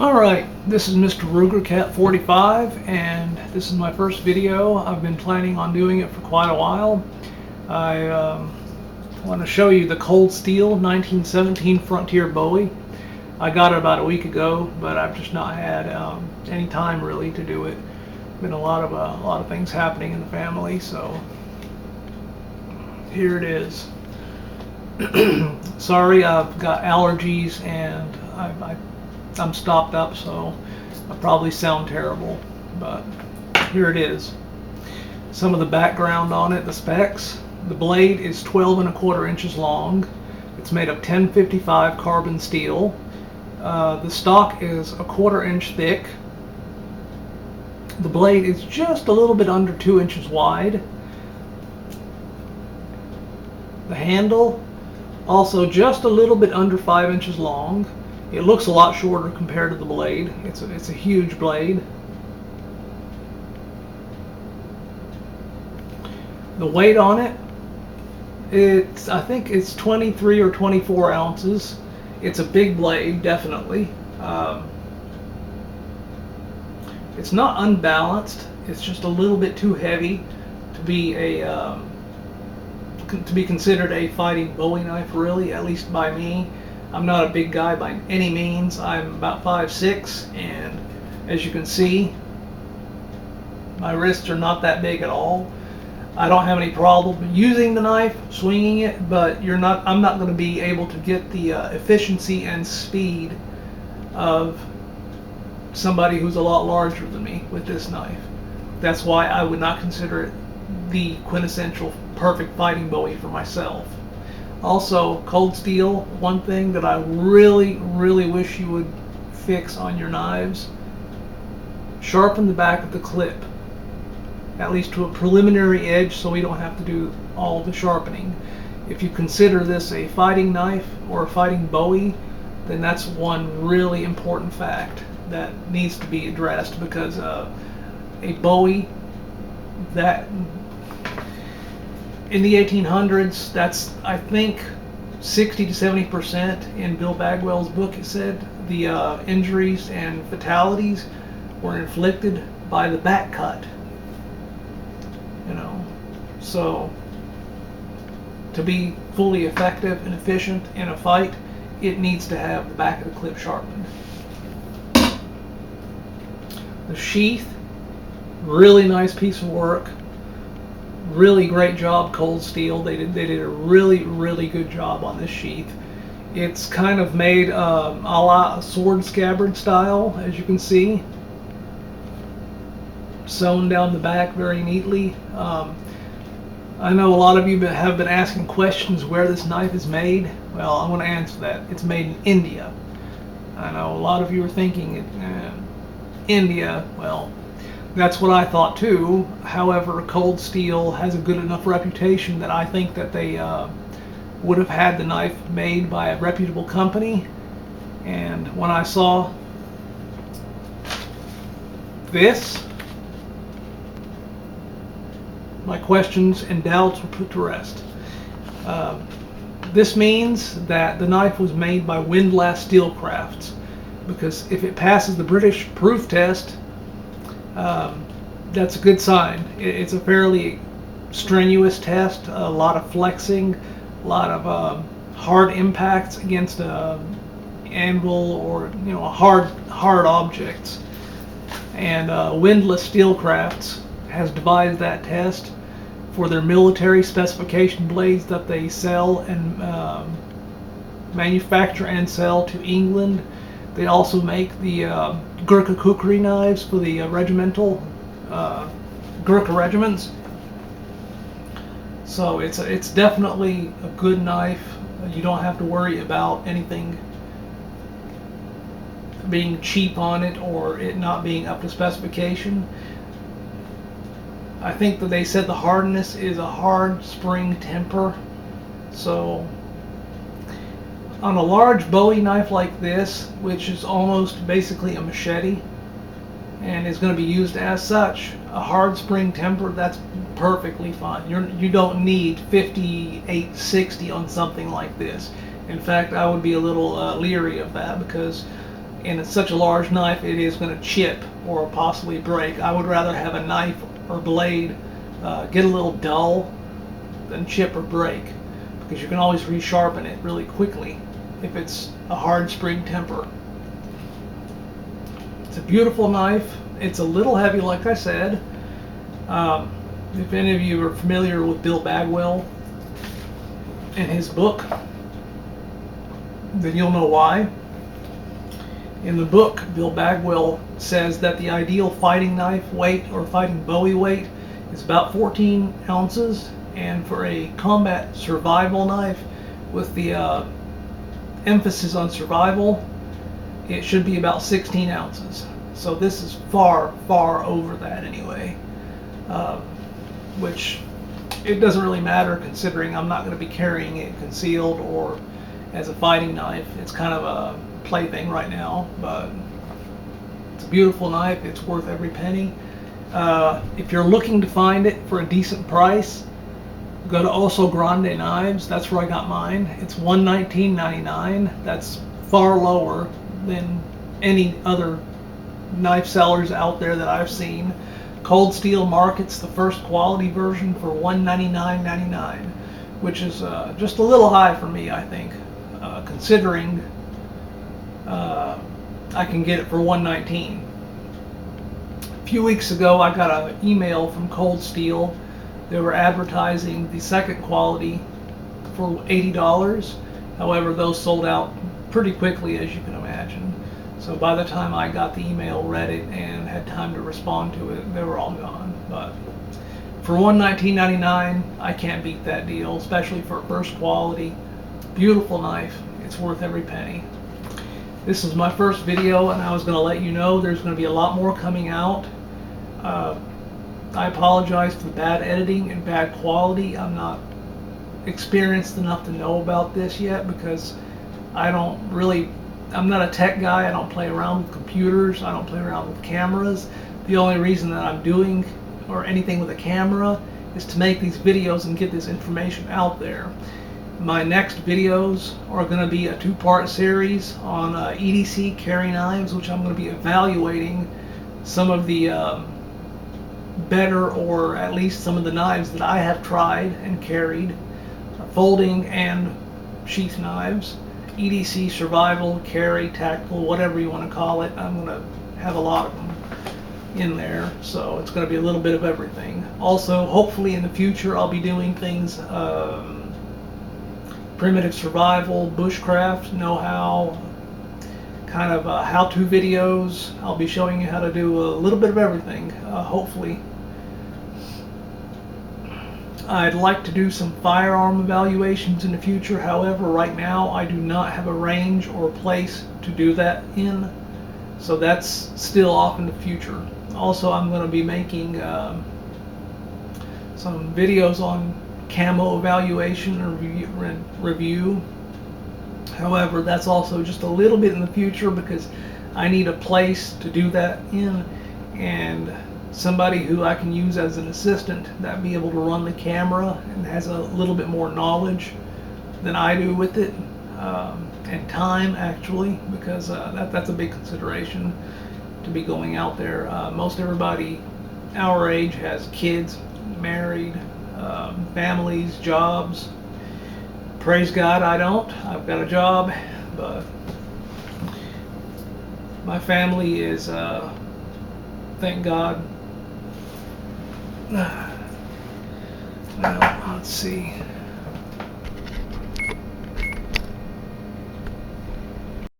Alright, this is Mr. Ruger Cat 45 and this is my first video. I've been planning on doing it for quite a while. I want to show you the Cold Steel 1917 Frontier Bowie. I got it about a week ago, but I've just not had any time really to do it. Been a lot of things happening in the family, so here it is. Sorry, I've got allergies and I'm stopped up, so I probably sound terrible, but here it is. Some of the background on it, the specs. The blade is 12¼ inches long. It's made of 1055 carbon steel. The stock is 1/4 inch thick. The blade is just a little bit under 2 inches wide. The handle, also just a little bit under 5 inches long. It looks a lot shorter compared to the blade. It's a huge blade. The weight on it, I think it's 23 or 24 ounces. It's a big blade, definitely. It's not unbalanced. It's just a little bit too heavy to be considered a fighting Bowie knife, really, at least by me. I'm not a big guy by any means. I'm about 5'6", and as you can see, my wrists are not that big at all. I don't have any problem using the knife, swinging it, but I'm not going to be able to get the efficiency and speed of somebody who's a lot larger than me with this knife. That's why I would not consider it the quintessential perfect fighting Bowie for myself. Also, Cold Steel, one thing that I really wish you would fix on your knives, sharpen the back of the clip, at least to a preliminary edge, so we don't have to do all the sharpening. If you consider this a fighting knife or a fighting Bowie, then that's one really important fact that needs to be addressed, because a Bowie that in the 1800s, that's, I think, 60 to 70%. In Bill Bagwell's book, it said the injuries and fatalities were inflicted by the back cut. So to be fully effective and efficient in a fight, it needs to have the back of the clip sharpened. The sheath, really nice piece of work. Really great job, Cold Steel. They did a really good job on this sheath. It's kind of made a la sword scabbard style, as you can see. Sewn down the back very neatly. I know a lot of you have been asking questions where this knife is made. Well, I want to answer that. It's made in India. I know a lot of you are thinking, India, well, that's what I thought too. However, Cold Steel has a good enough reputation that I think that they would have had the knife made by a reputable company. And when I saw this, my questions and doubts were put to rest. This means that the knife was made by Windlass Steelcrafts, because if it passes the British proof test, that's a good sign. It's a fairly strenuous test, a lot of flexing, a lot of hard impacts against an anvil or hard objects. And Windlass Steelcrafts has devised that test for their military specification blades that they sell and manufacture and sell to England. They also make the Gurkha kukri knives for the regimental Gurkha regiments. So it's definitely a good knife. You don't have to worry about anything being cheap on it or it not being up to specification. I think that they said the hardness is a hard spring temper. So on a large Bowie knife like this, which is almost basically a machete and is going to be used as such, a hard spring temper, that's perfectly fine. You don't need 58, 60 on something like this. In fact, I would be a little leery of that, because and it's such a large knife, it is going to chip or possibly break. I would rather have a knife or blade get a little dull than chip or break, because you can always resharpen it really quickly if it's a hard spring temper. It's a beautiful knife. It's a little heavy, like I said. If any of you are familiar with Bill Bagwell and his book, then you'll know why. In the book, Bill Bagwell says that the ideal fighting knife weight, or fighting Bowie weight, is about 14 ounces, and for a combat survival knife with the emphasis on survival, it should be about 16 ounces. So this is far, far over that anyway, which it doesn't really matter, considering I'm not going to be carrying it concealed or as a fighting knife. It's kind of a plaything right now, but it's a beautiful knife. It's worth every penny. If you're looking to find it for a decent price, go to Oso Grande Knives. That's where I got mine. It's $119.99. That's far lower than any other knife sellers out there that I've seen. Cold Steel markets the first quality version for $199.99, which is just a little high for me, I think, considering I can get it for $119. A few weeks ago, I got an email from Cold Steel. They were advertising the second quality for $80. However, those sold out pretty quickly, as you can imagine. So by the time I got the email, read it, and had time to respond to it, they were all gone. But for $119.99, I can't beat that deal, especially for first quality. Beautiful knife. It's worth every penny. This is my first video, and I was going to let you know there's going to be a lot more coming out. I apologize for the bad editing and bad quality. I'm not experienced enough to know about this yet, because I'm not a tech guy. I don't play around with computers. I don't play around with cameras. The only reason that I'm doing or anything with a camera is to make these videos and get this information out there. My next videos are going to be a two-part series on EDC carry knives, which I'm going to be evaluating some of the better, or at least some of the knives that I have tried and carried, folding and sheath knives. EDC, survival, carry, tactical, whatever you want to call it. I'm going to have a lot of them in there, so it's going to be a little bit of everything. Also, hopefully in the future, I'll be doing things primitive survival, bushcraft, know-how, kind of how-to videos. I'll be showing you how to do a little bit of everything, hopefully. I'd like to do some firearm evaluations in the future. However, right now I do not have a range or place to do that in, so that's still off in the future. Also, I'm going to be making some videos on camo evaluation and review. However, that's also just a little bit in the future, because I need a place to do that in, and somebody who I can use as an assistant that be able to run the camera and has a little bit more knowledge than I do with it, and time, actually, because that's a big consideration to be going out there. Most everybody our age has kids, married, families, jobs. Praise God, I don't. I've got a job, but my family is, thank God. Well, let's see.